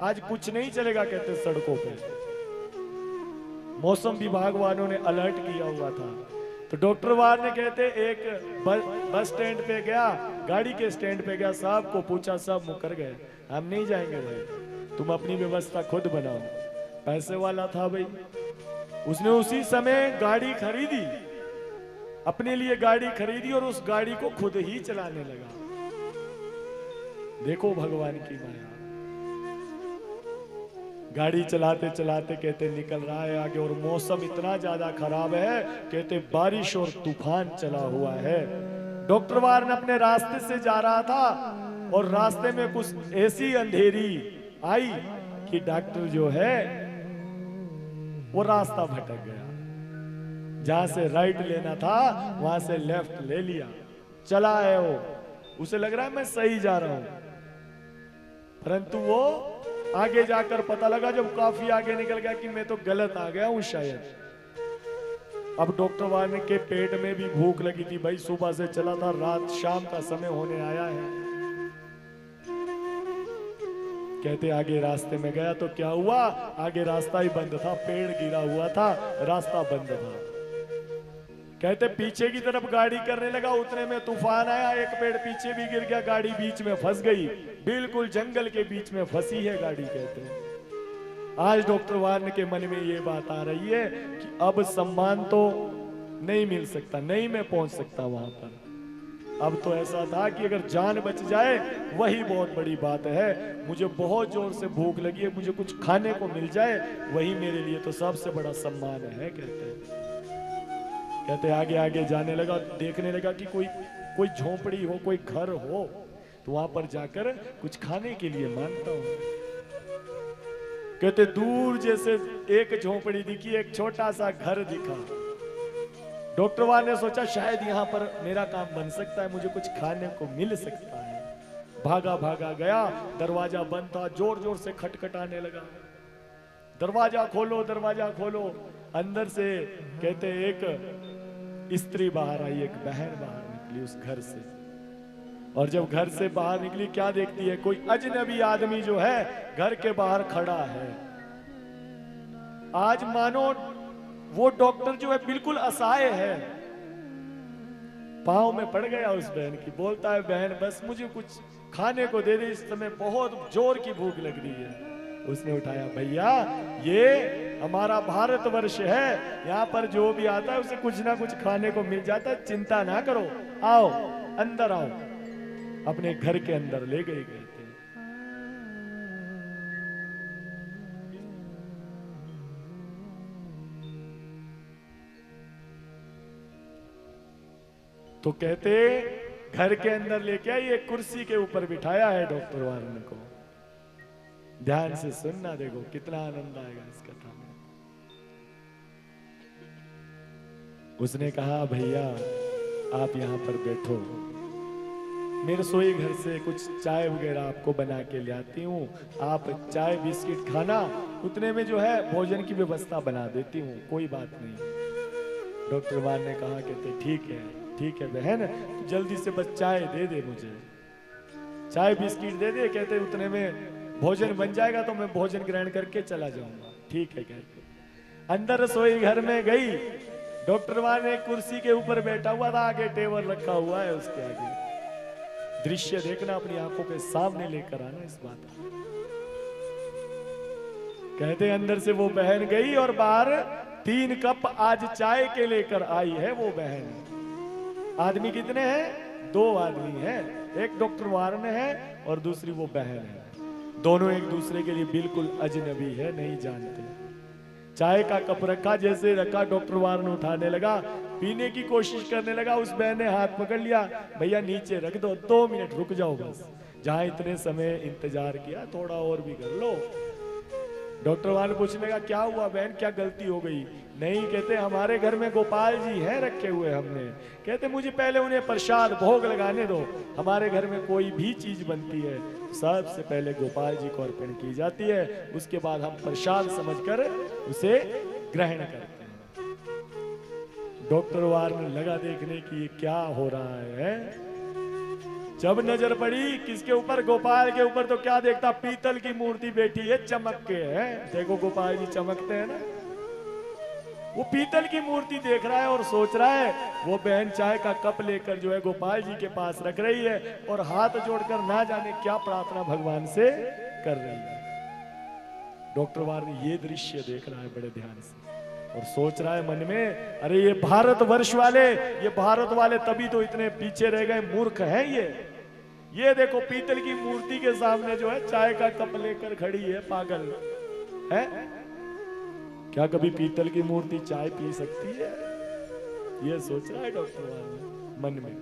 आज कुछ नहीं चलेगा कहते सड़कों पे। मौसम विभाग वालों ने अलर्ट किया हुआ था। तो डॉक्टर वार ने कहते एक बस स्टैंड पे गया, गाड़ी के स्टैंड पे गया, साहब को पूछा, सब मुकर गए, हम नहीं जाएंगे भाई, तुम अपनी व्यवस्था खुद बनाओ। पैसे वाला था भाई, उसने उसी समय गाड़ी खरीदी, अपने लिए गाड़ी खरीदी और उस गाड़ी को खुद ही चलाने लगा। देखो भगवान की माया। गाड़ी चलाते चलाते कहते निकल रहा है आगे और मौसम इतना ज्यादा खराब है, कहते बारिश और तूफान चला हुआ है। डॉक्टर वार्न अपने रास्ते से जा रहा था और रास्ते में कुछ ऐसी अंधेरी आई कि डॉक्टर जो है वो रास्ता भटक गया। जहां से राइट लेना था वहां से लेफ्ट ले लिया, चला है वो, उसे लग रहा है मैं सही जा रहा हूं। परंतु वो आगे जाकर पता लगा, जब काफी आगे निकल गया, कि मैं तो गलत आ गया हूं शायद। अब डॉक्टर वार्न के पेट में भी भूख लगी थी भाई, सुबह से चला था, रात शाम का समय होने आया है। कहते आगे रास्ते में गया तो क्या हुआ, आगे रास्ता ही बंद था, पेड़ गिरा हुआ था, रास्ता बंद था। कहते पीछे की तरफ गाड़ी करने लगा, उतने में तूफान आया, एक पेड़ पीछे भी गिर गया, गाड़ी बीच में फंस गई, बिल्कुल जंगल के बीच में फंसी है गाड़ी। कहते आज डॉक्टर वार्न के मन में ये बात आ रही है कि अब सम्मान तो नहीं मिल सकता, नहीं मैं पहुंच सकता वहां पर। अब तो ऐसा था कि अगर जान बच जाए वही बहुत बड़ी बात है। मुझे बहुत जोर से भूख लगी है, मुझे कुछ खाने को मिल जाए वही मेरे लिए तो सबसे बड़ा सम्मान है। कहते आगे आगे जाने लगा, देखने लगा कि कोई झोपड़ी हो, कोई घर हो, तो वहां पर जाकर कुछ खाने के लिए मांगता हूं। कहते दूर जैसे एक झोपड़ी दिखी, एक छोटा सा घर दिखा। डॉक्टर वार्न ने सोचा शायद यहाँ पर मेरा काम बन सकता है, मुझे कुछ खाने को मिल सकता है। भागा भागा गया, दरवाजा बंद था, जोर जोर से खटखटाने लगा, दरवाजा खोलो दरवाजा खोलो। अंदर से कहते एक स्त्री बाहर आई, एक बहन बाहर निकली उस घर से। और जब घर से बाहर निकली क्या देखती है, कोई अजनबी आदमी जो है घर के बाहर खड़ा है। आज मानो वो डॉक्टर जो है बिल्कुल असहाय है, पांव में पड़ गया उस बहन की। बोलता है बहन बस मुझे कुछ खाने को दे दे, इस समय बहुत जोर की भूख लग रही है। उसने उठाया, भैया ये हमारा भारतवर्ष है, यहाँ पर जो भी आता है उसे कुछ ना कुछ खाने को मिल जाता है, चिंता ना करो, आओ अंदर आओ। अपने घर के अंदर ले गए। तो कहते घर के अंदर लेके आई, एक कुर्सी के ऊपर बिठाया है डॉक्टर वार्न को। ध्यान से सुनना, देखो कितना आनंद आएगा इस कथा में। उसने कहा भैया आप यहाँ पर बैठो, मैं रसोई घर से कुछ चाय वगैरह आपको बना के ले आती हूँ, आप चाय बिस्किट खाना, उतने में जो है भोजन की व्यवस्था बना देती हूँ, कोई बात नहीं। डॉक्टर मान ने कहा, कहते ठीक है बहन, जल्दी से बस चाय दे दे मुझे, चाय बिस्किट दे दे, कहते उतने में भोजन बन जाएगा तो मैं भोजन ग्रहण करके चला जाऊंगा। ठीक है कहते अंदर रसोई घर में गई। डॉक्टर मान एक कुर्सी के ऊपर बैठा हुआ था, आगे टेबल रखा हुआ है, उसके आगे दृश्य देखना, अपनी आंखों के सामने लेकर आना इस बात को। कहते अंदर से वो बहन गई और बाहर 3 कप आज चाय के लेकर आई है वो बहन। आदमी कितने हैं? 2 आदमी हैं, एक डॉक्टर वार्न है और दूसरी वो बहन है। दोनों एक दूसरे के लिए बिल्कुल अजनबी है, नहीं जानते। चाय का कप रखा, जैसे रखा डॉक्टर वार्न उठाने लगा, पीने की कोशिश करने लगा, उस बहन ने हाथ पकड़ लिया, भैया नीचे रख दो, 2 मिनट रुक जाओ बस, जहां इतने समय इंतजार किया थोड़ा और भी कर लो। डॉक्टर वार्न पूछने लगा क्या हुआ बहन, क्या गलती हो गई? नहीं, कहते हमारे घर में गोपाल जी हैं रखे हुए हमने, कहते मुझे पहले उन्हें प्रसाद भोग लगाने दो। हमारे घर में कोई भी चीज बनती है सबसे पहले गोपाल जी को अर्पण की जाती है, उसके बाद हम प्रसाद समझकर उसे ग्रहण करते हैं। डॉक्टर वार्न लगा देखने की ये क्या हो रहा है। जब नजर पड़ी किसके ऊपर? गोपाल के ऊपर, तो क्या देखता? पीतल की मूर्ति बैठी है, चमक के है। देखो गोपाल जी चमकते हैं ना, वो पीतल की मूर्ति देख रहा है और सोच रहा है। वो बहन चाय का कप लेकर जो है गोपाल जी के पास रख रही है और हाथ जोड़कर ना जाने क्या प्रार्थना भगवान से कर रही है। डॉक्टर वार्न ये दृश्य देख रहा है बड़े ध्यान से और सोच रहा है मन में, अरे ये भारतवर्ष वाले, ये भारत वाले तभी तो इतने पीछे रह गए, मूर्ख हैं ये देखो पीतल की मूर्ति के सामने जो है चाय का कप लेकर खड़ी है, पागल है। क्या कभी पीतल की मूर्ति चाय पी सकती है? ये सोच रहा है डॉक्टर वार्न मन में।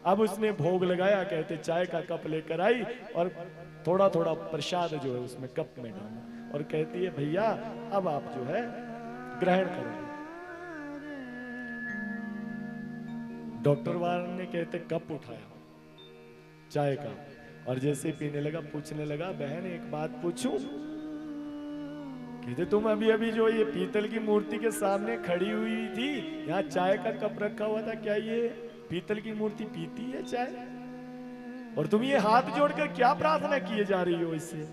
अब उसने भोग लगाया, कहते चाय का कप लेकर आई और थोड़ा थोड़ा प्रसाद जो है उसमें कप में डाला और कहती है भैया अब आप जो है ग्रहण करो। डॉक्टर वार्न ने कहते कप उठाया चाय का और जैसे पीने लगा, पूछने लगा बहन एक बात पूछूं? कहते तुम अभी अभी जो ये पीतल की मूर्ति के सामने खड़ी हुई थी, यहाँ चाय का कप रखा हुआ था, क्या ये पीतल की मूर्ति पीती है चाय? और तुम ये हाथ जोड़कर क्या प्रार्थना किए जा रही हो इससे?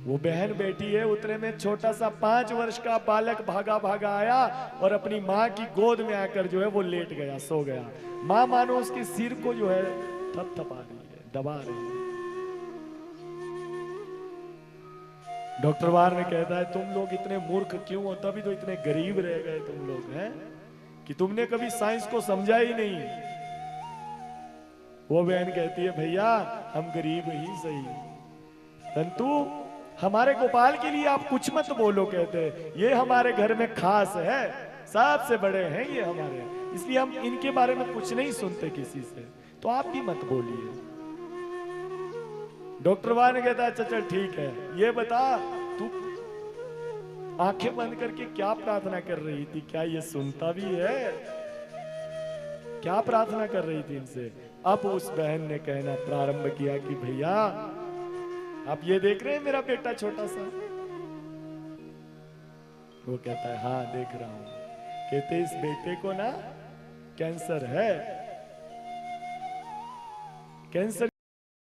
वो बहन बैठी है, उतने में छोटा सा 5 वर्ष का बालक भागा भागा आया और अपनी माँ की गोद में आकर जो है वो लेट गया, सो गया। माँ मानो उसके सिर को जो है थपथपा रही है, दबा रही है। डॉक्टर वार्न कहता है तुम लोग इतने मूर्ख क्यों हो? तभी तो इतने गरीब रह गए तुम लोग, हैं कि तुमने कभी साइंस को समझा ही नहीं। वो बहन कहती है भैया हम गरीब ही सही, परंतु हमारे गोपाल के लिए आप कुछ मत बोलो। कहते ये हमारे घर में खास है, सबसे बड़े हैं ये हमारे, इसलिए हम इनके बारे में कुछ नहीं सुनते किसी से, तो आप भी मत बोलिए। डॉक्टर वार्न कहता है अच्छा चल ठीक है, ये बता तू आंखें बंद करके क्या प्रार्थना कर रही थी? क्या ये सुनता भी है? क्या प्रार्थना कर रही थी इनसे? अब उस बहन ने कहना प्रारंभ किया कि भैया आप ये देख रहे हैं मेरा बेटा छोटा सा? वो कहता है हाँ देख रहा हूं। कहते इस बेटे को ना कैंसर है, कैंसर